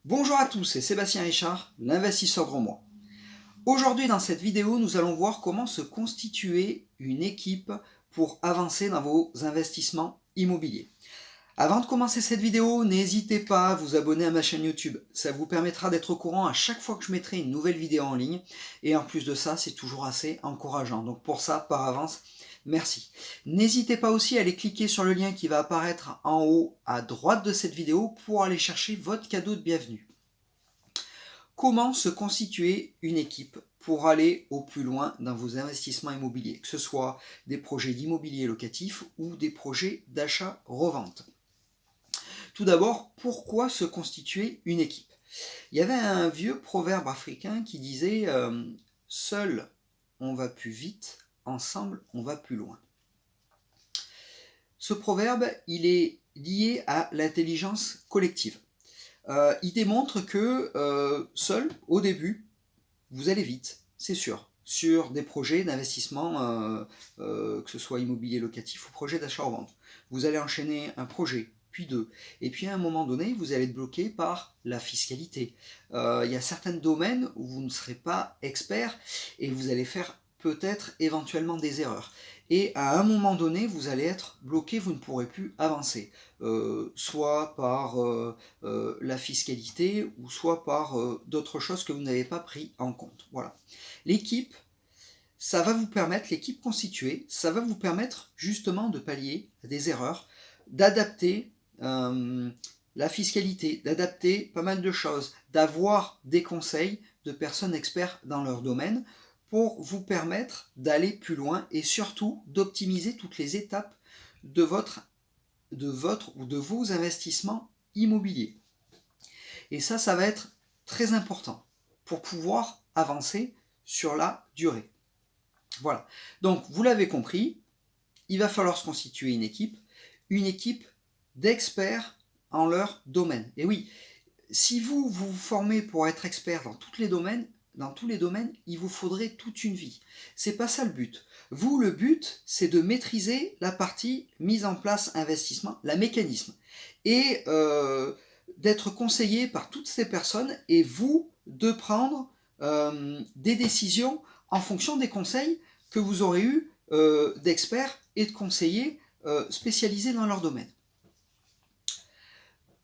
Bonjour à tous, c'est Sébastien Richard, l'investisseur grand moi. Aujourd'hui dans cette vidéo, nous allons voir comment se constituer une équipe pour avancer dans vos investissements immobiliers. Avant de commencer cette vidéo, n'hésitez pas à vous abonner à ma chaîne YouTube. Ça vous permettra d'être au courant à chaque fois que je mettrai une nouvelle vidéo en ligne. Et en plus de ça, c'est toujours assez encourageant. Donc pour ça, par avance, merci. N'hésitez pas aussi à aller cliquer sur le lien qui va apparaître en haut à droite de cette vidéo pour aller chercher votre cadeau de bienvenue. Comment se constituer une équipe pour aller au plus loin dans vos investissements immobiliers, que ce soit des projets d'immobilier locatif ou des projets d'achat-revente. Tout d'abord, pourquoi se constituer une équipe? Il y avait un vieux proverbe africain qui disait seul on va plus vite, ensemble on va plus loin. Ce proverbe, il est lié à l'intelligence collective. Il démontre que seul, au début, vous allez vite, c'est sûr, sur des projets d'investissement, que ce soit immobilier locatif ou projet d'achat-revente. Vous allez enchaîner un projet, puis deux, et puis à un moment donné, vous allez être bloqué par la fiscalité. Il y a certains domaines où vous ne serez pas expert et vous allez faire peut-être éventuellement des erreurs. Et à un moment donné, vous allez être bloqué, vous ne pourrez plus avancer, soit par la fiscalité ou soit par d'autres choses que vous n'avez pas pris en compte. Voilà. L'équipe, ça va vous permettre, l'équipe constituée, ça va vous permettre justement de pallier des erreurs, d'adapter la fiscalité, d'adapter pas mal de choses, d'avoir des conseils de personnes experts dans leur domaine pour vous permettre d'aller plus loin et surtout d'optimiser toutes les étapes de votre ou de vos investissements immobiliers. Et ça va être très important pour pouvoir avancer sur la durée. Voilà. Donc, vous l'avez compris, il va falloir se constituer une équipe d'experts en leur domaine. Et oui, si vous vous formez pour être expert dans tous les domaines, il vous faudrait toute une vie. C'est pas ça le but. Vous, le but, c'est de maîtriser la partie mise en place investissement, la mécanisme, et d'être conseillé par toutes ces personnes et vous de prendre des décisions en fonction des conseils que vous aurez eus d'experts et de conseillers spécialisés dans leur domaine.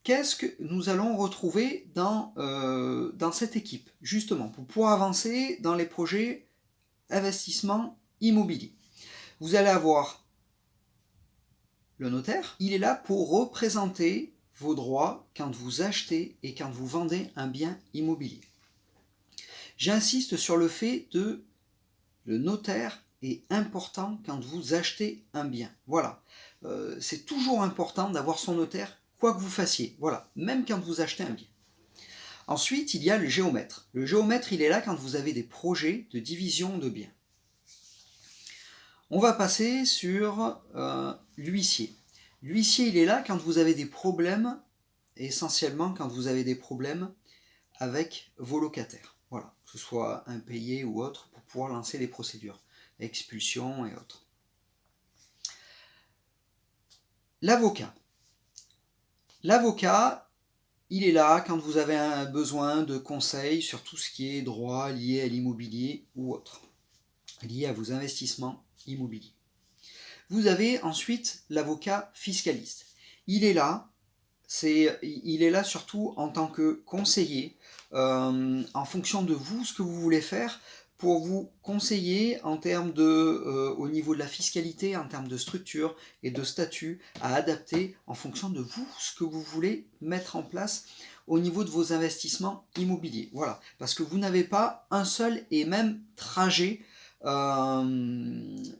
Qu'est-ce que nous allons retrouver dans cette équipe, justement, pour pouvoir avancer dans les projets investissement immobilier? Vous allez avoir le notaire. Il est là pour représenter vos droits quand vous achetez et quand vous vendez un bien immobilier. J'insiste sur le fait que le notaire est important quand vous achetez un bien. Voilà. C'est toujours important d'avoir son notaire, quoi que vous fassiez. Voilà. Même quand vous achetez un bien. Ensuite, il y a le géomètre. Le géomètre, il est là quand vous avez des projets de division de biens. On va passer sur l'huissier. L'huissier, il est là quand vous avez des problèmes, essentiellement quand vous avez des problèmes avec vos locataires. Voilà, que ce soit impayés ou autre, pour pouvoir lancer les procédures, expulsion et autres. L'avocat. L'avocat, il est là quand vous avez un besoin de conseils sur tout ce qui est droit lié à l'immobilier ou autre, lié à vos investissements immobiliers. Vous avez ensuite l'avocat fiscaliste. Il est là surtout en tant que conseiller, en fonction de vous, ce que vous voulez faire, pour vous conseiller en termes au niveau de la fiscalité, en termes de structure et de statut à adapter en fonction de vous, ce que vous voulez mettre en place au niveau de vos investissements immobiliers. Voilà, parce que vous n'avez pas un seul et même trajet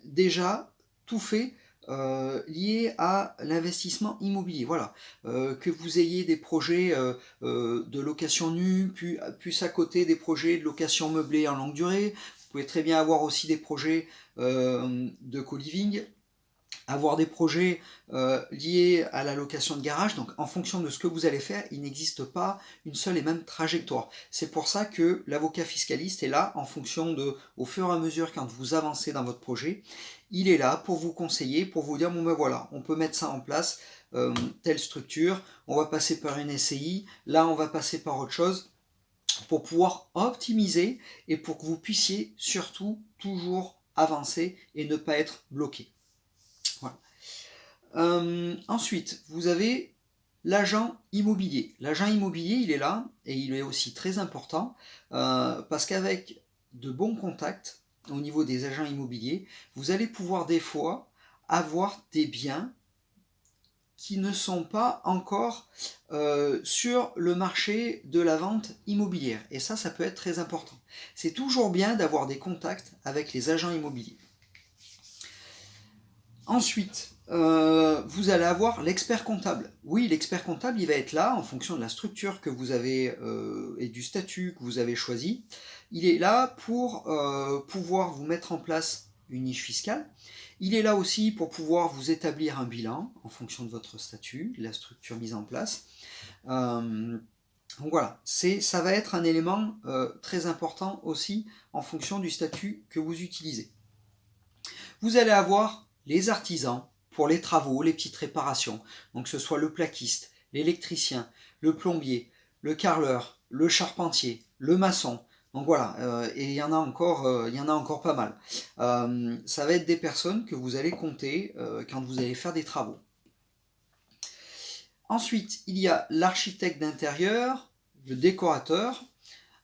déjà tout fait lié à l'investissement immobilier. Voilà, que vous ayez des projets de location nue, puis à côté des projets de location meublée en longue durée. Vous pouvez très bien avoir aussi des projets de co-living, avoir des projets liés à la location de garage. Donc en fonction de ce que vous allez faire, il n'existe pas une seule et même trajectoire. C'est pour ça que l'avocat fiscaliste est là en fonction de, au fur et à mesure quand vous avancez dans votre projet, il est là pour vous conseiller, pour vous dire bon ben voilà, on peut mettre ça en place, telle structure, on va passer par une SCI, là on va passer par autre chose, pour pouvoir optimiser et pour que vous puissiez surtout toujours avancer et ne pas être bloqué. Voilà. Ensuite, vous avez l'agent immobilier. L'agent immobilier, il est là et il est aussi très important parce qu'avec de bons contacts au niveau des agents immobiliers, vous allez pouvoir des fois avoir des biens qui ne sont pas encore sur le marché de la vente immobilière. Et ça peut être très important. C'est toujours bien d'avoir des contacts avec les agents immobiliers. Ensuite, vous allez avoir l'expert comptable. Oui, l'expert comptable, il va être là en fonction de la structure que vous avez et du statut que vous avez choisi. Il est là pour pouvoir vous mettre en place une niche fiscale. Il est là aussi pour pouvoir vous établir un bilan en fonction de votre statut, de la structure mise en place. Donc voilà, ça va être un élément très important aussi en fonction du statut que vous utilisez. Vous allez avoir les artisans pour les travaux, les petites réparations. Donc que ce soit le plaquiste, l'électricien, le plombier, le carreleur, le charpentier, le maçon. Donc voilà, et il y en a encore pas mal. Ça va être des personnes que vous allez compter quand vous allez faire des travaux. Ensuite, il y a l'architecte d'intérieur, le décorateur.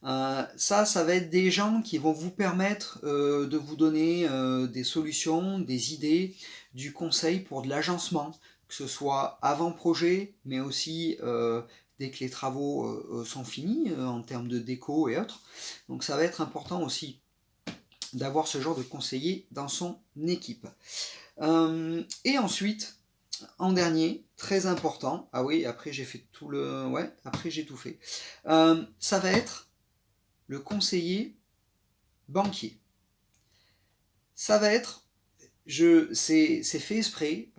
Ça va être des gens qui vont vous permettre de vous donner des solutions, des idées, du conseil pour de l'agencement, que ce soit avant projet, mais aussi dès que les travaux sont finis en termes de déco et autres. Donc ça va être important aussi d'avoir ce genre de conseiller dans son équipe. Et ensuite, en dernier, très important, ah oui, après j'ai fait tout le... Ouais, après j'ai tout fait. Ça va être le conseiller banquier. Ça va être, c'est fait exprès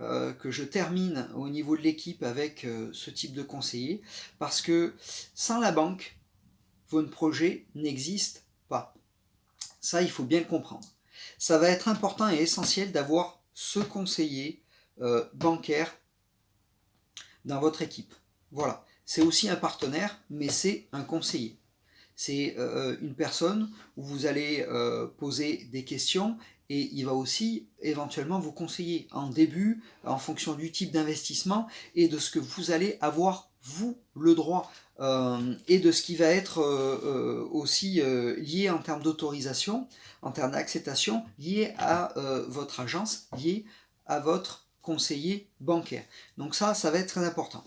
que je termine au niveau de l'équipe avec ce type de conseiller, parce que sans la banque, votre projet n'existe pas. Ça, il faut bien le comprendre. Ça va être important et essentiel d'avoir ce conseiller bancaire dans votre équipe. Voilà. C'est aussi un partenaire, mais c'est un conseiller. C'est une personne où vous allez poser des questions et il va aussi éventuellement vous conseiller en début, en fonction du type d'investissement et de ce que vous allez avoir, vous, le droit, et de ce qui va être aussi lié en termes d'autorisation, en termes d'acceptation, lié à votre agence, lié à votre conseiller bancaire. Donc ça va être très important.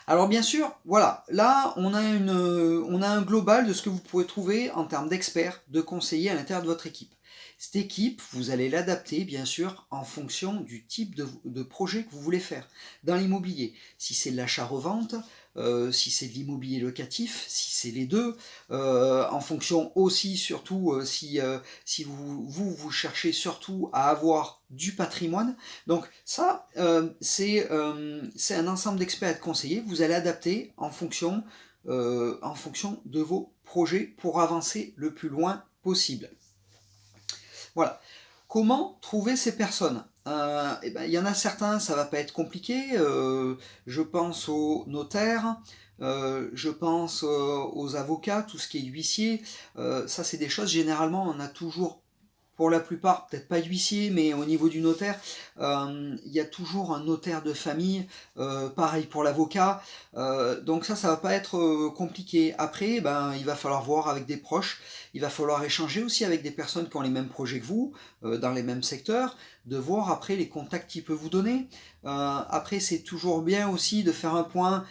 Alors bien sûr, voilà, là on a un global de ce que vous pouvez trouver en termes d'experts, de conseillers à l'intérieur de votre équipe. Cette équipe, vous allez l'adapter bien sûr en fonction du type de projet que vous voulez faire dans l'immobilier. Si c'est de l'achat-revente, si c'est de l'immobilier locatif, si c'est les deux, en fonction aussi surtout si vous cherchez surtout à avoir du patrimoine. Donc ça, c'est un ensemble d'experts et de conseillers que vous allez adapter en fonction de vos projets pour avancer le plus loin possible. Voilà. Comment trouver ces personnes? Il y en a certains, ça va pas être compliqué. Je pense aux notaires, je pense aux avocats, tout ce qui est huissier. Ça, c'est des choses, généralement, on a toujours, pour la plupart, peut-être pas huissier, mais au niveau du notaire, il y a toujours un notaire de famille, pareil pour l'avocat, donc ça va pas être compliqué. Après, il va falloir voir avec des proches, il va falloir échanger aussi avec des personnes qui ont les mêmes projets que vous, dans les mêmes secteurs, de voir après les contacts qu'il peut vous donner. Après, c'est toujours bien aussi de faire un point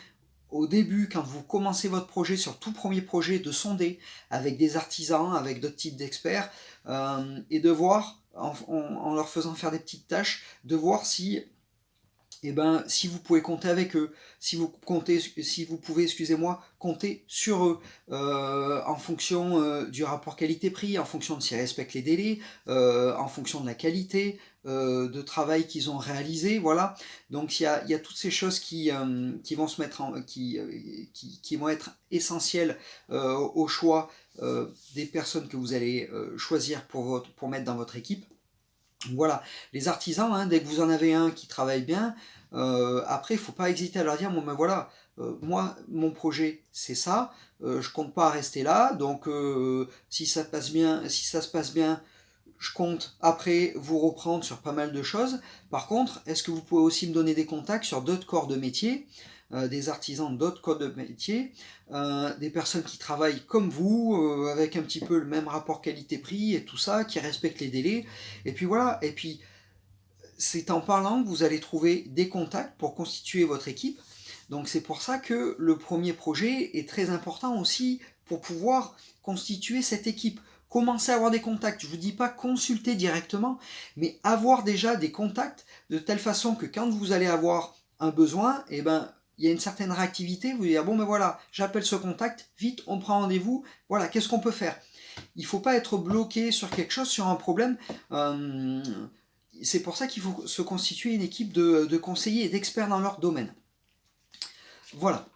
au début, quand vous commencez votre projet, sur tout premier projet, de sonder avec des artisans, avec d'autres types d'experts, et de voir, en leur faisant faire des petites tâches, de voir si si vous pouvez compter avec eux, si vous pouvez, excusez-moi, compter sur eux, en fonction du rapport qualité-prix, en fonction de s'ils respectent les délais, en fonction de la qualité de travail qu'ils ont réalisé, voilà. Donc il y a toutes ces choses qui vont se mettre qui vont être essentielles au choix des personnes que vous allez choisir pour mettre dans votre équipe. Voilà, les artisans, hein, dès que vous en avez un qui travaille bien, après, il ne faut pas hésiter à leur dire, bon ben voilà, moi, mon projet, c'est ça, je compte pas rester là, donc si ça passe bien, si ça se passe bien, je compte après vous reprendre sur pas mal de choses. Par contre, est-ce que vous pouvez aussi me donner des contacts sur d'autres corps de métier, des artisans d'autres corps de métier, des personnes qui travaillent comme vous, avec un petit peu le même rapport qualité-prix et tout ça, qui respectent les délais. Et puis voilà, et puis c'est en parlant que vous allez trouver des contacts pour constituer votre équipe. Donc c'est pour ça que le premier projet est très important aussi pour pouvoir constituer cette équipe. Commencez à avoir des contacts. Je ne vous dis pas consulter directement, mais avoir déjà des contacts de telle façon que quand vous allez avoir un besoin, eh ben, il y a une certaine réactivité. Vous allez dire, bon ben voilà, j'appelle ce contact, vite, on prend rendez-vous, voilà, qu'est-ce qu'on peut faire? Il ne faut pas être bloqué sur quelque chose, sur un problème. Euh, c'est pour ça qu'il faut se constituer une équipe de conseillers et d'experts dans leur domaine. Voilà.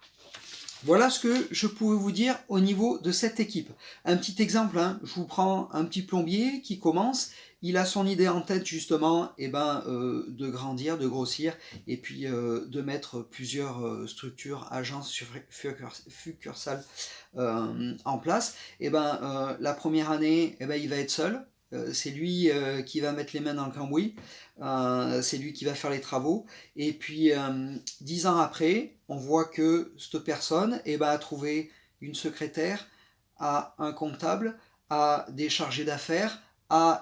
Voilà ce que je pouvais vous dire au niveau de cette équipe. Un petit exemple, hein, je vous prends un petit plombier qui commence, il a son idée en tête justement de grandir, de grossir, et puis de mettre plusieurs structures, agences, succursales en place. La première année, il va être seul. C'est lui qui va mettre les mains dans le cambouis, c'est lui qui va faire les travaux. Et puis 10 ans après, on voit que cette personne a trouvé une secrétaire, a un comptable, a des chargés d'affaires, a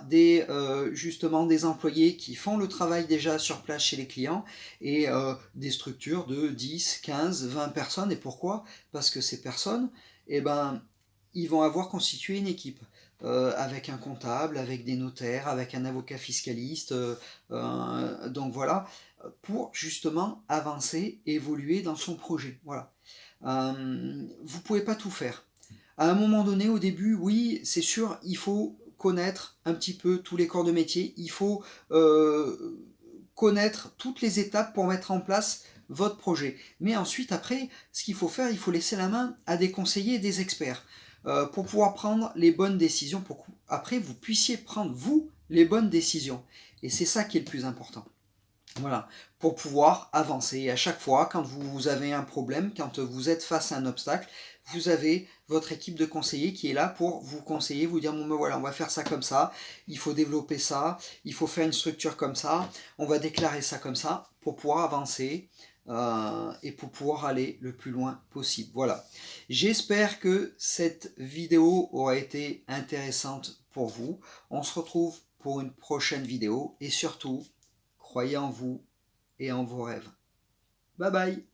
justement des employés qui font le travail déjà sur place chez les clients et des structures de 10, 15, 20 personnes. Et pourquoi? Parce que ces personnes, ils vont avoir constitué une équipe. Avec un comptable, avec des notaires, avec un avocat fiscaliste. Donc voilà, pour justement avancer, évoluer dans son projet. Voilà. Vous ne pouvez pas tout faire. À un moment donné, au début, oui, c'est sûr, il faut connaître un petit peu tous les corps de métier. Il faut connaître toutes les étapes pour mettre en place votre projet. Mais ensuite, après, ce qu'il faut faire, il faut laisser la main à des conseillers et des experts pour pouvoir prendre les bonnes décisions, pour que après vous puissiez prendre, vous, les bonnes décisions. Et c'est ça qui est le plus important. Voilà, pour pouvoir avancer. Et à chaque fois, quand vous avez un problème, quand vous êtes face à un obstacle, vous avez votre équipe de conseillers qui est là pour vous conseiller, vous dire, bon ben voilà, on va faire ça comme ça, il faut développer ça, il faut faire une structure comme ça, on va déclarer ça comme ça, pour pouvoir avancer et pour pouvoir aller le plus loin possible. Voilà. J'espère que cette vidéo aura été intéressante pour vous. On se retrouve pour une prochaine vidéo et surtout, croyez en vous et en vos rêves. Bye bye.